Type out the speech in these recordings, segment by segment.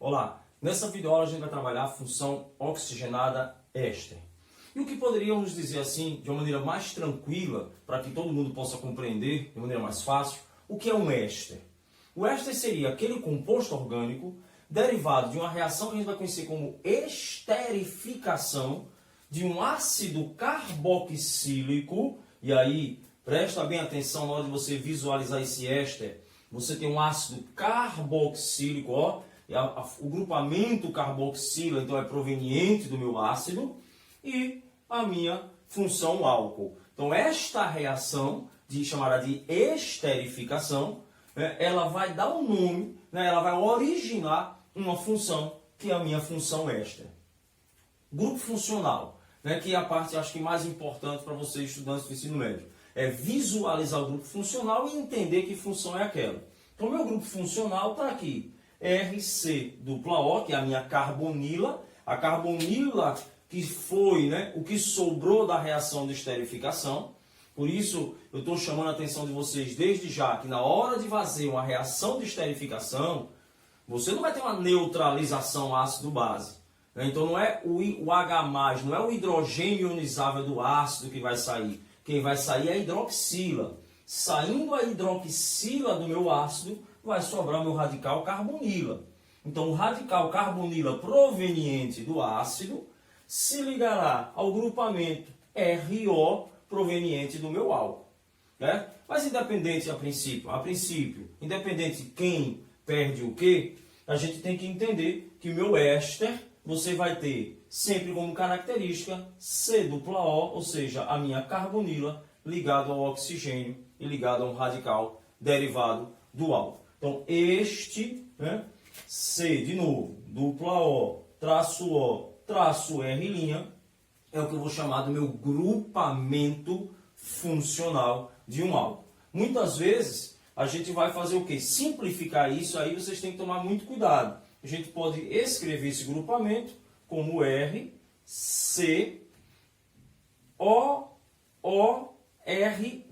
Olá, nessa videoaula a gente vai trabalhar a função oxigenada éster. E o que poderíamos dizer assim, de uma maneira mais tranquila, para que todo mundo possa compreender de maneira mais fácil, o que é um éster? O éster seria aquele composto orgânico derivado de uma reação que a gente vai conhecer como esterificação de um ácido carboxílico. E aí, presta bem atenção na hora de você visualizar esse éster. Você tem um ácido carboxílico, ó, o grupamento carboxila então é proveniente do meu ácido e a minha função álcool. Então esta reação, chamada de esterificação, ela vai dar um nome, ela vai originar uma função que é a minha função éster. Grupo funcional, que é a parte acho que mais importante para vocês estudantes do ensino médio. É visualizar o grupo funcional e entender que função é aquela. Então, o meu grupo funcional está aqui. RC-O, que é a minha carbonila. A carbonila que foi o que sobrou da reação de esterificação. Por isso, eu estou chamando a atenção de vocês desde já que na hora de fazer uma reação de esterificação, você não vai ter uma neutralização ácido-base. Então, não é o H+, não é o hidrogênio ionizável do ácido que vai sair. Quem vai sair é a hidroxila. Saindo a hidroxila do meu ácido, vai sobrar o meu radical carbonila. Então, o radical carbonila proveniente do ácido se ligará ao grupamento RO proveniente do meu álcool. Mas independente a princípio, independente de quem perde o quê, a gente tem que entender que o meu éster, você vai ter sempre como característica C-O, ou seja, a minha carbonila ligado ao oxigênio e ligado a um radical derivado do álcool. Então, este, C de novo, O, traço R', é o que eu vou chamar do meu grupamento funcional de um álcool. Muitas vezes, a gente vai fazer o quê? Simplificar isso, aí vocês têm que tomar muito cuidado. A gente pode escrever esse grupamento como R, C, O, R'.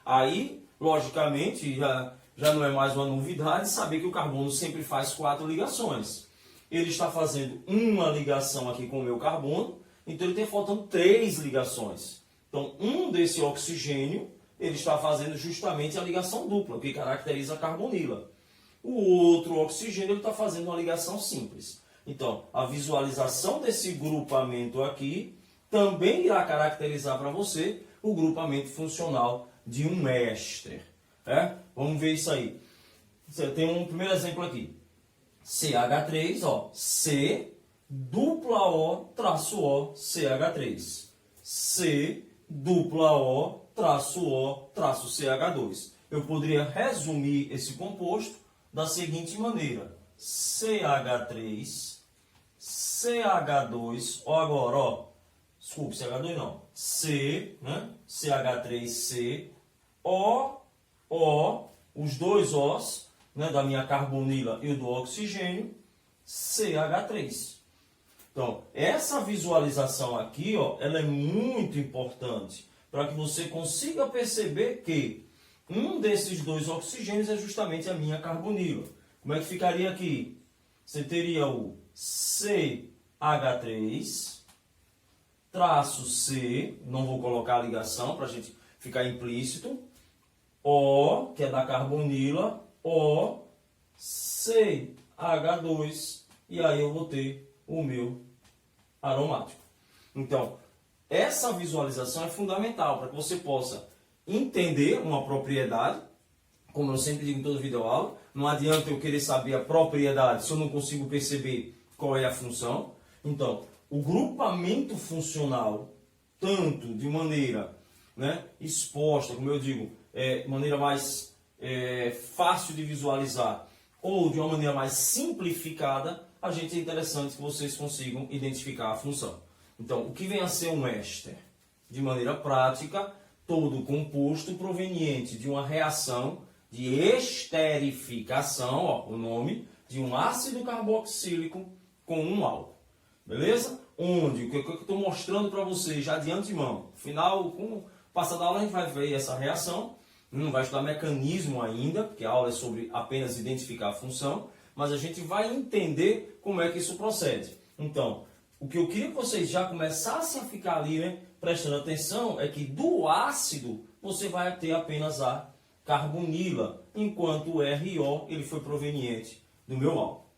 Aí, logicamente, já não é mais uma novidade saber que o carbono sempre faz 4 ligações. Ele está fazendo uma ligação aqui com o meu carbono, então ele tem faltando 3 ligações. Então, um desse oxigênio, ele está fazendo justamente a ligação dupla, que caracteriza a carbonila. O outro oxigênio ele está fazendo uma ligação simples. Então, a visualização desse grupamento aqui também irá caracterizar para você o grupamento funcional de um éster. Vamos ver isso aí. Tem um primeiro exemplo aqui. CH3, ó, C, O, traço O, CH3. C, O, traço CH2. Eu poderia resumir esse composto da seguinte maneira. CH3, CH2, ó agora, ó. Desculpe, CH2 não. C, CH3C, O, os dois Os, da minha carbonila e do oxigênio, CH3. Então, essa visualização aqui, ó, ela é muito importante para que você consiga perceber que um desses dois oxigênios é justamente a minha carbonila. Como é que ficaria aqui? Você teria o CH3, traço C, não vou colocar a ligação para a gente ficar implícito, O, que é da carbonila, O, CH2, e aí eu vou ter o meu aromático. Então, essa visualização é fundamental para que você possa entender uma propriedade, como eu sempre digo em toda videoaula, não adianta eu querer saber a propriedade se eu não consigo perceber qual é a função. Então, o grupamento funcional, tanto de maneira exposta, como eu digo, de maneira mais fácil de visualizar, ou de uma maneira mais simplificada, a gente é interessante que vocês consigam identificar a função. Então, o que vem a ser um éster? De maneira prática, todo composto proveniente de uma reação de esterificação, ó, o nome, de um ácido carboxílico com um álcool. Beleza? Onde, o que eu estou mostrando para vocês já de antemão. Final, com o passar da aula, a gente vai ver essa reação. Não vai estudar mecanismo ainda, porque a aula é sobre apenas identificar a função. mas a gente vai entender como é que isso procede. Então, o que eu queria que vocês já começassem a ficar ali, né, prestando atenção, é que do ácido você vai ter apenas a carbonila, enquanto o RO ele foi proveniente do meu álcool.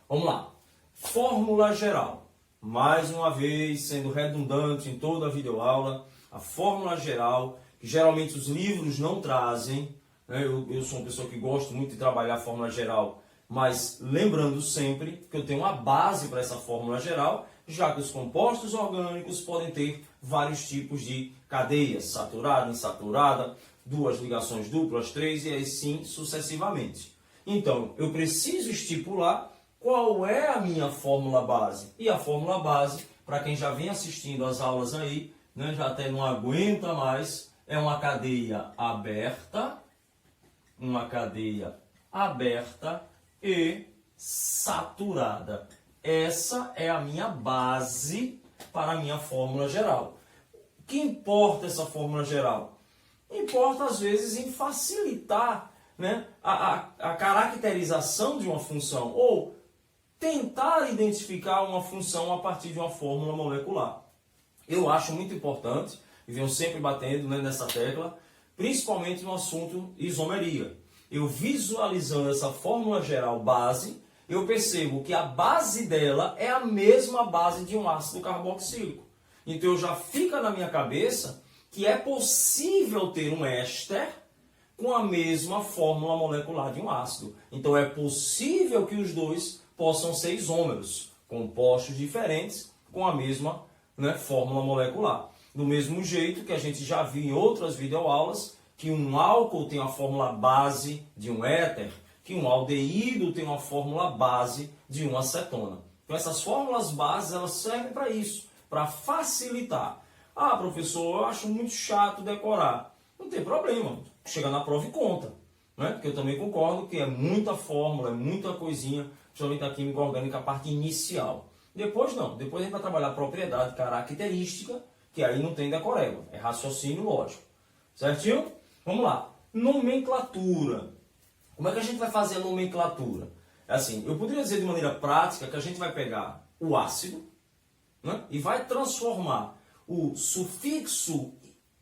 Vamos lá. Fórmula geral. Mais uma vez, sendo redundante em toda a videoaula, a fórmula geral, que geralmente os livros não trazem, né? Eu sou uma pessoa que gosto muito de trabalhar a fórmula geral, mas lembrando sempre que eu tenho uma base para essa fórmula geral, já que os compostos orgânicos podem ter vários tipos de cadeias, saturada, insaturada, duas ligações duplas, três e assim sucessivamente. Então, eu preciso estipular qual é a minha fórmula base. E a fórmula base, para quem já vem assistindo as aulas aí, né, já até não aguenta mais, é uma cadeia aberta e saturada. Essa é a minha base para a minha fórmula geral. O que importa essa fórmula geral? Importa, às vezes, em facilitar, né, a caracterização de uma função ou tentar identificar uma função a partir de uma fórmula molecular. Eu acho muito importante, e venho sempre batendo, né, nessa tecla, principalmente no assunto isomeria. Eu visualizando essa fórmula geral base, eu percebo que a base dela é a mesma base de um ácido carboxílico. Então já fica na minha cabeça que é possível ter um éster com a mesma fórmula molecular de um ácido. Então é possível que os dois possam ser isômeros, compostos diferentes com a mesma, né, fórmula molecular. Do mesmo jeito que a gente já viu em outras videoaulas, que um álcool tem a fórmula base de um éter, que um aldeído tem uma fórmula base de uma acetona. Então essas fórmulas bases, elas servem para isso, para facilitar. Ah, professor, eu acho muito chato decorar. Não tem problema, chega na prova e conta. Né? Porque eu também concordo que é muita fórmula, é muita coisinha, principalmente a química orgânica, a parte inicial. Depois não, depois a gente vai trabalhar a propriedade característica, que aí não tem decoreba, é raciocínio lógico. Certinho? Vamos lá. Nomenclatura. Como é que a gente vai fazer a nomenclatura? É assim, eu poderia dizer de maneira prática que a gente vai pegar o ácido, né, e vai transformar o sufixo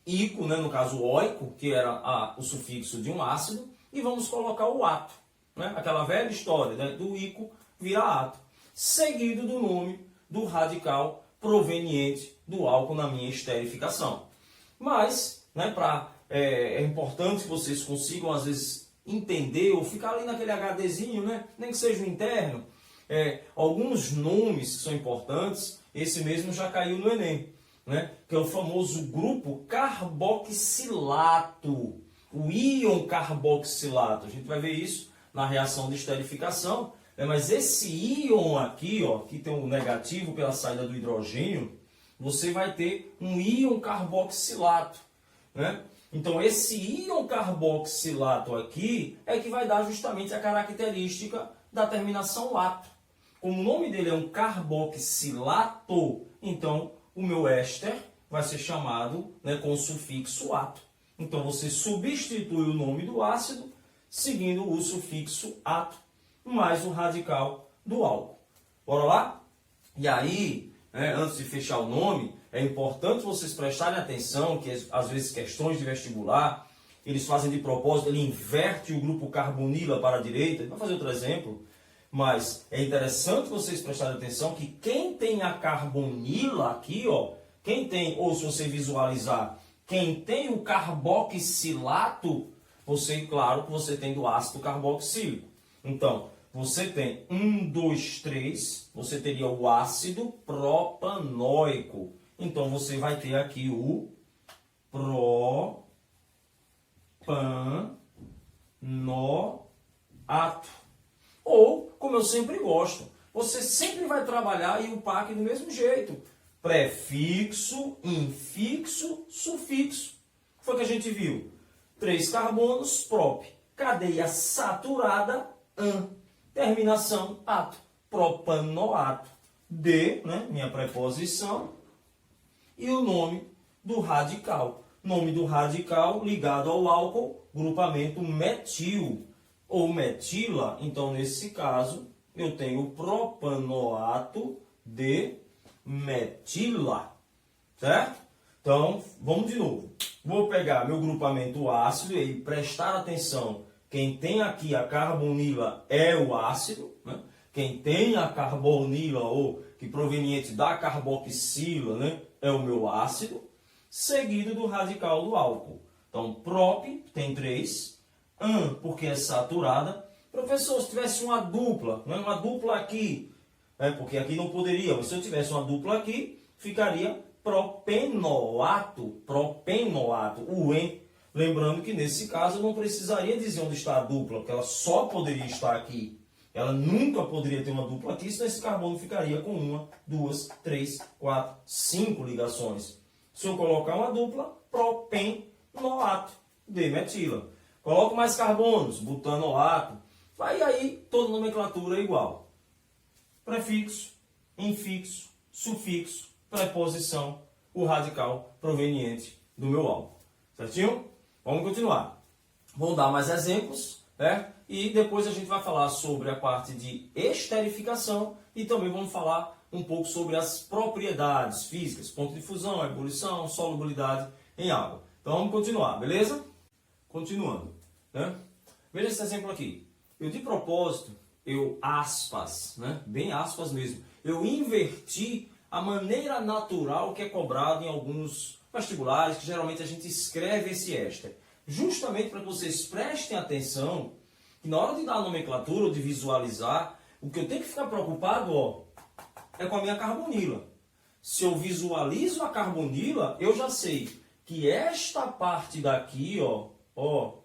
ico, né, no caso oico, que era o sufixo de um ácido, e vamos colocar o ato. Né, aquela velha história, né, do ico vira ato. Seguido do nome do radical proveniente do álcool na minha esterificação. Mas, né, é importante que vocês consigam, às vezes, entender ou ficar ali naquele HDzinho, né, nem que seja o interno. Alguns nomes que são importantes, esse mesmo já caiu no Enem, né, que é o famoso grupo carboxilato, o íon carboxilato. A gente vai ver isso na reação de esterificação. Mas esse íon aqui, ó, que tem o negativo pela saída do hidrogênio, você vai ter um íon carboxilato, né? Então esse íon carboxilato aqui é que vai dar justamente a característica da terminação lato. Como o nome dele é um carboxilato, então o meu éster vai ser chamado, né, com o sufixo ato. Então você substitui o nome do ácido seguindo o sufixo ato mais o radical do álcool. Bora lá? E aí, né, antes de fechar o nome, é importante vocês prestarem atenção que às vezes questões de vestibular, eles fazem de propósito, ele inverte o grupo carbonila para a direita. Vou fazer outro exemplo, mas é interessante vocês prestarem atenção que quem tem a carbonila aqui, ó, quem tem, ou se você visualizar, quem tem o carboxilato, você, claro que você tem do ácido carboxílico. Então, você tem 1, 2, 3, você teria o ácido propanóico. Então, você vai ter aqui o propanoato. Ou, como eu sempre gosto, você sempre vai trabalhar aí o PAC do mesmo jeito. Prefixo, infixo, sufixo. Foi o que a gente viu. 3 carbonos, prop. Cadeia saturada, an. Terminação, ato. Propanoato. D, né, minha preposição. E o nome do radical. Nome do radical ligado ao álcool, grupamento metil. ou metila, então nesse caso eu tenho propanoato de metila, certo? Então, vamos de novo. Vou pegar meu grupamento ácido e prestar atenção. Quem tem aqui a carbonila é o ácido, né? Quem tem a carbonila ou que proveniente da carboxila, né, é o meu ácido, seguido do radical do álcool. Então, prop tem 3, an porque é saturada. Professor, se tivesse uma dupla, né, uma dupla aqui, porque aqui não poderia, mas se eu tivesse uma dupla aqui, ficaria propenoato, o en. Lembrando que nesse caso eu não precisaria dizer onde está a dupla, porque ela só poderia estar aqui. Ela nunca poderia ter uma dupla aqui, senão esse carbono ficaria com 1, 2, 3, 4, 5 ligações. Se eu colocar uma dupla, propenoato de metila. Coloco mais carbonos, butanoato. Aí toda nomenclatura é igual. Prefixo, infixo, sufixo, preposição, o radical proveniente do meu álcool. Certinho? Vamos continuar. Vou dar mais exemplos, né? E depois a gente vai falar sobre a parte de esterificação e também vamos falar um pouco sobre as propriedades físicas, ponto de fusão, ebulição, solubilidade em água. Então vamos continuar, beleza? Continuando, né? Veja esse exemplo aqui. Eu de propósito, aspas, né? Bem aspas mesmo, eu inverti a maneira natural que é cobrado em alguns vestibulares, que geralmente a gente escreve esse éster. Justamente para que vocês prestem atenção que na hora de dar a nomenclatura ou de visualizar, o que eu tenho que ficar preocupado, ó, é com a minha carbonila. Se eu visualizo a carbonila, eu já sei que esta parte daqui, ó,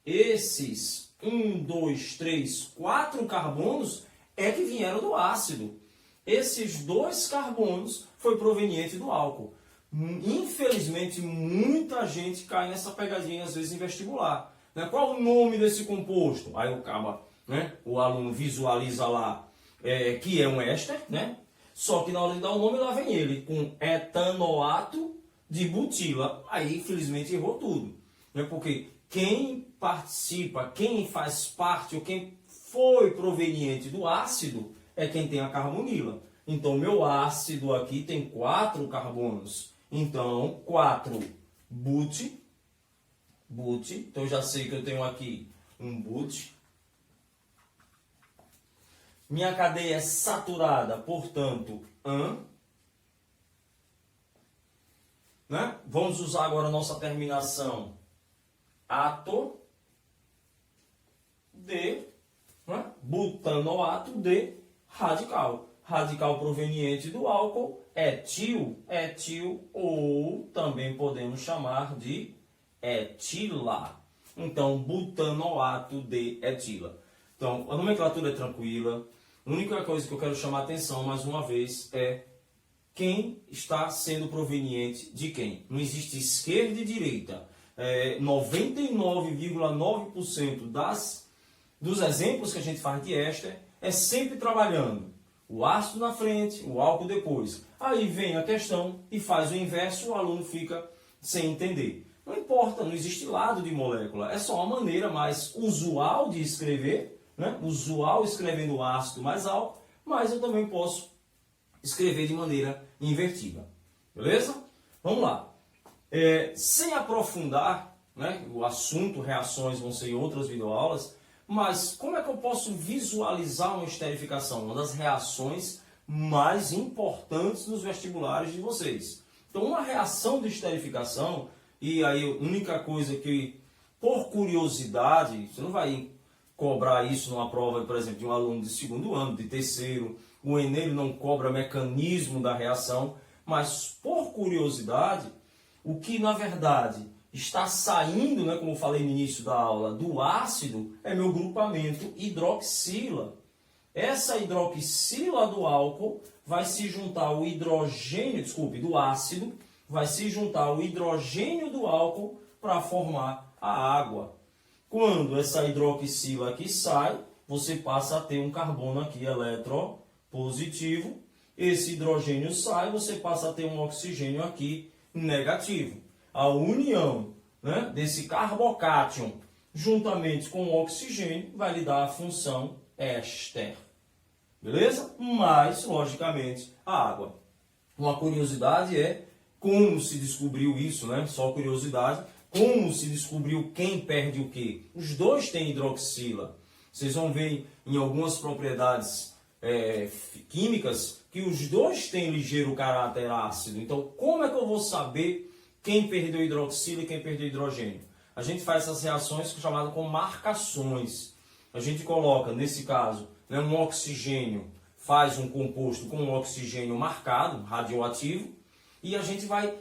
esses 1, 2, 3, 4 carbonos é que vieram do ácido. Esses 2 carbonos foi proveniente do álcool. Infelizmente, muita gente cai nessa pegadinha, às vezes, em vestibular. Né? Qual o nome desse composto? Aí o aluno visualiza lá que é um éster, né? Só que na hora de dar o nome, lá vem ele, com etanoato de butila. Aí, infelizmente, errou tudo. Né? Porque quem participa, quem faz parte, ou quem foi proveniente do ácido, é quem tem a carbonila. Então, meu ácido aqui tem 4 carbonos. Então, 4 but. Então, eu já sei que eu tenho aqui um but. Minha cadeia é saturada, portanto, an. Né? Vamos usar agora a nossa terminação ato de, né? Butanoato de radical. Radical proveniente do álcool, etil, ou também podemos chamar de etila. Então, butanoato de etila. Então, a nomenclatura é tranquila. A única coisa que eu quero chamar a atenção, mais uma vez, é quem está sendo proveniente de quem. Não existe esquerda e direita. 99,9% dos exemplos que a gente faz de éster é sempre trabalhando o ácido na frente, o álcool depois. Aí vem a questão e faz o inverso, o aluno fica sem entender. Não importa, não existe lado de molécula, é só uma maneira mais usual de escrever, né? Usual escrevendo ácido mais álcool, mas eu também posso escrever de maneira invertida. Beleza? Vamos lá. Sem aprofundar, né, o assunto, reações vão ser em outras videoaulas, mas como é que eu posso visualizar uma esterificação? Uma das reações mais importantes nos vestibulares de vocês. Então, uma reação de esterificação, e aí a única coisa que, por curiosidade, você não vai cobrar isso numa prova, por exemplo, de um aluno de segundo ano, de terceiro, o Enem não cobra mecanismo da reação, mas por curiosidade, o que na verdade está saindo, né, como eu falei no início da aula, do ácido, é meu grupamento hidroxila. Essa hidroxila do álcool vai se juntar ao hidrogênio, do ácido, vai se juntar ao hidrogênio do álcool para formar a água. Quando essa hidroxila aqui sai, você passa a ter um carbono aqui eletropositivo. Esse hidrogênio sai, você passa a ter um oxigênio aqui negativo. A união, né, desse carbocátion juntamente com o oxigênio, vai lhe dar a função éster. Beleza? Mas, logicamente, a água. Uma curiosidade é como se descobriu isso, né? Só curiosidade. Como se descobriu quem perde o quê? Os dois têm hidroxila. Vocês vão ver em algumas propriedades químicas que os dois têm ligeiro caráter ácido. Então, como é que eu vou saber quem perdeu hidroxila e quem perdeu hidrogênio? A gente faz essas reações chamadas com marcações. A gente coloca, nesse caso, né, um oxigênio, faz um composto com um oxigênio marcado, radioativo, e a gente vai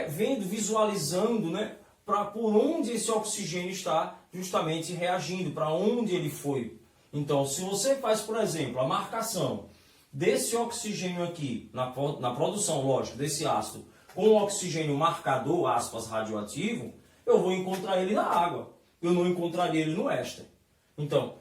vendo, visualizando, né, por onde esse oxigênio está justamente reagindo, para onde ele foi. Então, se você faz, por exemplo, a marcação desse oxigênio aqui, na produção, lógico, desse ácido, com o oxigênio marcador, aspas, radioativo, eu vou encontrar ele na água. Eu não encontraria ele no éster. Então,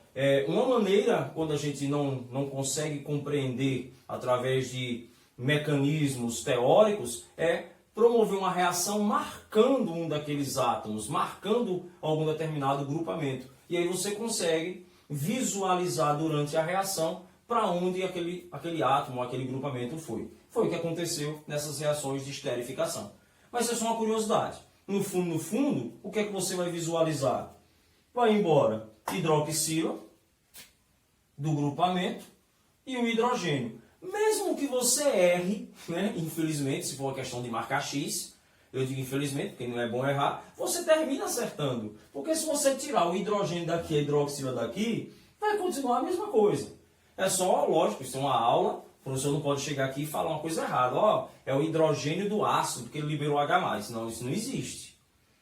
uma maneira, quando a gente não consegue compreender através de mecanismos teóricos, é promover uma reação marcando um daqueles átomos, marcando algum determinado grupamento. E aí você consegue visualizar durante a reação para onde aquele átomo, aquele grupamento foi. Foi o que aconteceu nessas reações de esterificação. Mas isso é só uma curiosidade. No fundo, o que é que você vai visualizar? Vai embora hidroxila do grupamento e o hidrogênio. Mesmo que você erre, né, infelizmente, se for uma questão de marcar X, eu digo infelizmente, porque não é bom errar, você termina acertando. Porque se você tirar o hidrogênio daqui e a hidroxila daqui, vai continuar a mesma coisa. É só, lógico, isso é uma aula, o professor não pode chegar aqui e falar uma coisa errada. Ó, é o hidrogênio do ácido, porque ele liberou H+. Não, isso não existe.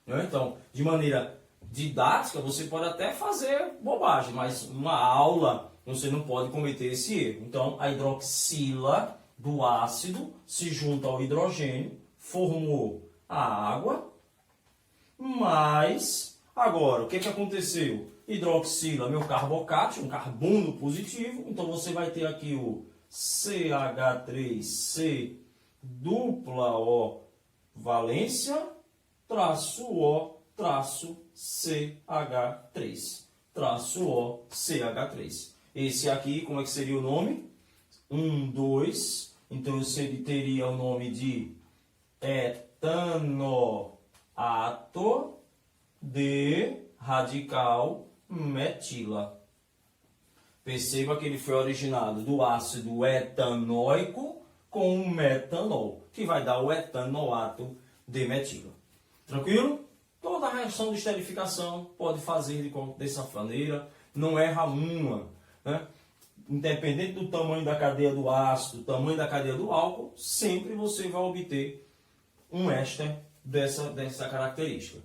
Então, de maneira didática, você pode até fazer bobagem, mas uma aula você não pode cometer esse erro. Então, a hidroxila do ácido se junta ao hidrogênio, formou a água, mas, agora, o que aconteceu? Hidroxila, meu carbocátion, um carbono positivo, então você vai ter aqui o CH3C dupla O valência, traço O, traço CH3, traço O, CH3. Esse aqui, como é que seria o nome? 1, 2. Então, eu teria o nome de etanoato de radical metila. Perceba que ele foi originado do ácido etanóico com o metanol, que vai dar o etanoato de metila. Tranquilo? Toda a reação de esterificação pode fazer dessa maneira, não erra uma. Né? Independente do tamanho da cadeia do ácido, tamanho da cadeia do álcool, sempre você vai obter um éster dessa característica.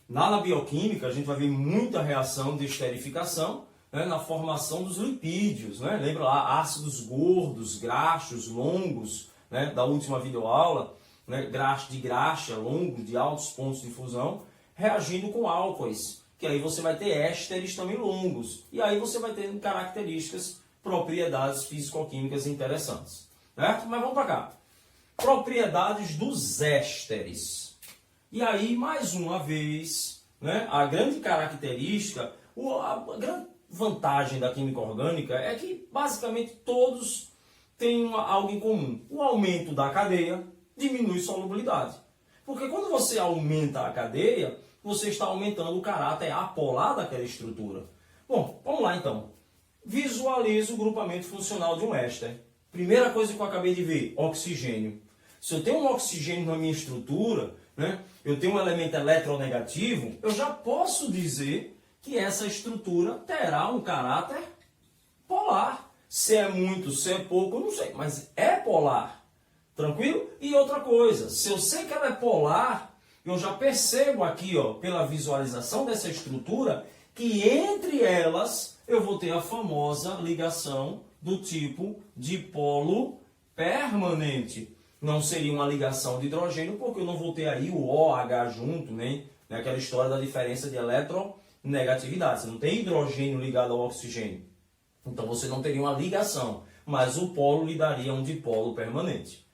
Na bioquímica, a gente vai ver muita reação de esterificação, né, na formação dos lipídios. Né? Lembra lá, ácidos gordos, graxos, longos, né, da última videoaula, né, de graxa, longos, de altos pontos de fusão, reagindo com álcoois. Que aí você vai ter ésteres também longos. E aí você vai ter características, propriedades físico-químicas interessantes. Certo? Mas vamos para cá. Propriedades dos ésteres. E aí, mais uma vez, né, a grande característica, a grande vantagem da química orgânica é que basicamente todos têm algo em comum. O aumento da cadeia diminui solubilidade. Porque quando você aumenta a cadeia, você está aumentando o caráter apolar daquela estrutura. Bom, vamos lá então. Visualize o grupamento funcional de um éster. Primeira coisa que eu acabei de ver, oxigênio. Se eu tenho um oxigênio na minha estrutura, né, eu tenho um elemento eletronegativo, eu já posso dizer que essa estrutura terá um caráter polar. Se é muito, se é pouco, eu não sei, mas é polar. Tranquilo? E outra coisa, se eu sei que ela é polar, eu já percebo aqui, ó, pela visualização dessa estrutura, que entre elas eu vou ter a famosa ligação do tipo dipolo permanente. Não seria uma ligação de hidrogênio, porque eu não vou ter aí o OH junto, né? Aquela história da diferença de eletronegatividade. Você não tem hidrogênio ligado ao oxigênio. Então você não teria uma ligação, mas o polo lhe daria um dipolo permanente.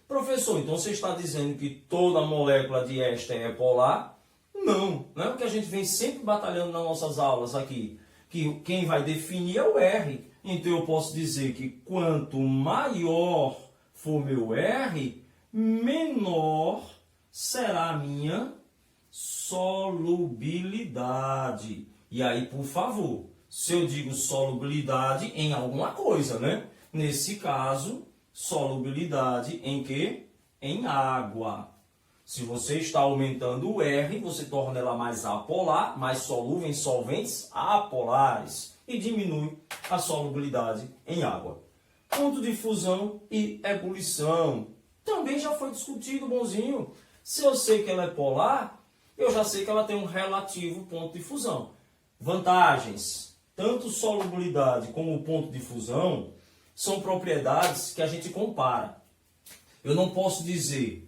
Professor, então você está dizendo que toda molécula de éster é polar? Não, não é o que a gente vem sempre batalhando nas nossas aulas aqui, que quem vai definir é o R. Então eu posso dizer que quanto maior for meu R, menor será a minha solubilidade. E aí, por favor, se eu digo solubilidade em alguma coisa, né? Nesse caso, solubilidade em quê? Em água. Se você está aumentando o R, você torna ela mais apolar, mais solúvel em solventes apolares e diminui a solubilidade em água. Ponto de fusão e ebulição. Também já foi discutido, bonzinho. Se eu sei que ela é polar, eu já sei que ela tem um relativo ponto de fusão. Vantagens. Tanto solubilidade como o ponto de fusão são propriedades que a gente compara. Eu não posso dizer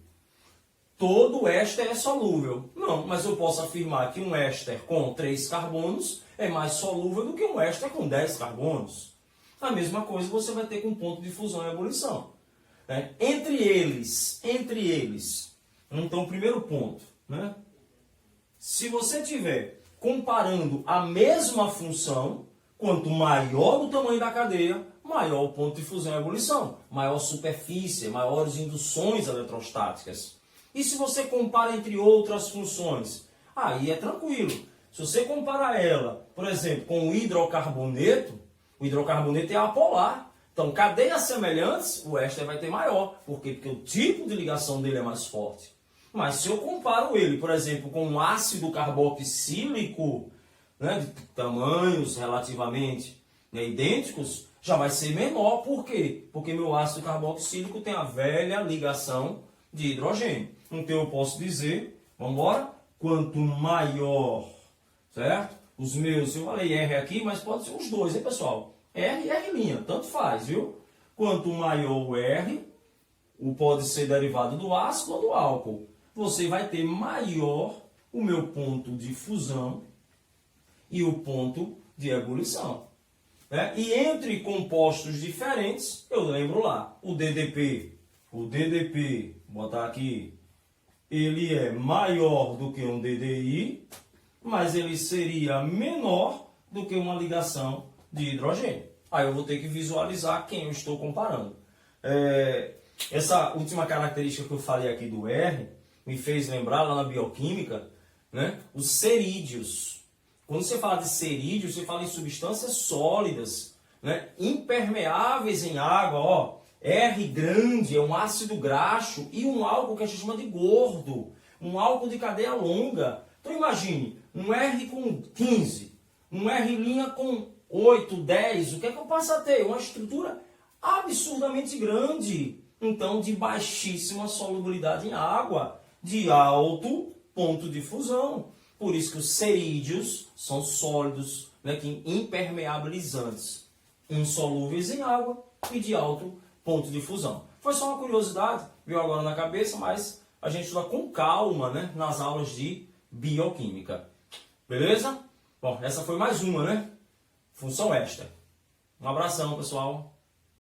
todo éster é solúvel. Não, mas eu posso afirmar que um éster com 3 carbonos é mais solúvel do que um éster com 10 carbonos. A mesma coisa você vai ter com ponto de fusão e ebulição. Entre eles, então, primeiro ponto, né? Se você estiver comparando a mesma função, quanto maior o tamanho da cadeia, maior o ponto de fusão e ebulição, maior superfície, maiores induções eletrostáticas. E se você compara entre outras funções, aí é tranquilo. Se você comparar ela, por exemplo, com o hidrocarboneto é apolar. Então, cadeias semelhantes, o éster vai ter maior. Por quê? Porque o tipo de ligação dele é mais forte. Mas se eu comparo ele, por exemplo, com um ácido carboxílico, né, de tamanhos relativamente, né, idênticos, já vai ser menor. Por quê? Porque meu ácido carboxílico tem a velha ligação de hidrogênio. Então eu posso dizer, vamos embora, quanto maior, certo? Os meus, eu falei R aqui, mas pode ser os dois, hein, pessoal? R e R', tanto faz, viu? Quanto maior o R, pode ser derivado do ácido ou do álcool. Você vai ter maior o meu ponto de fusão e o ponto de ebulição. Né? E entre compostos diferentes, eu lembro lá, o DDP, vou botar aqui, ele é maior do que um DDI, mas ele seria menor do que uma ligação de hidrogênio. Aí eu vou ter que visualizar quem eu estou comparando. Essa última característica que eu falei aqui do R me fez lembrar lá na bioquímica, né, os cerídeos. Quando você fala de cerídeos, você fala em substâncias sólidas, né, impermeáveis em água. Ó, R grande é um ácido graxo e um álcool que a gente chama de gordo, um álcool de cadeia longa. Então imagine, um R com 15, um R' com 8, 10, o que é que eu passo a ter? Uma estrutura absurdamente grande, então de baixíssima solubilidade em água, de alto ponto de fusão. Por isso que os cerídeos são sólidos, né, que impermeabilizantes, insolúveis em água e de alto ponto de fusão. Foi só uma curiosidade, veio agora na cabeça, mas a gente estuda com calma, né, nas aulas de bioquímica. Beleza? Bom, essa foi mais uma, né? Função éster. Um abração, pessoal.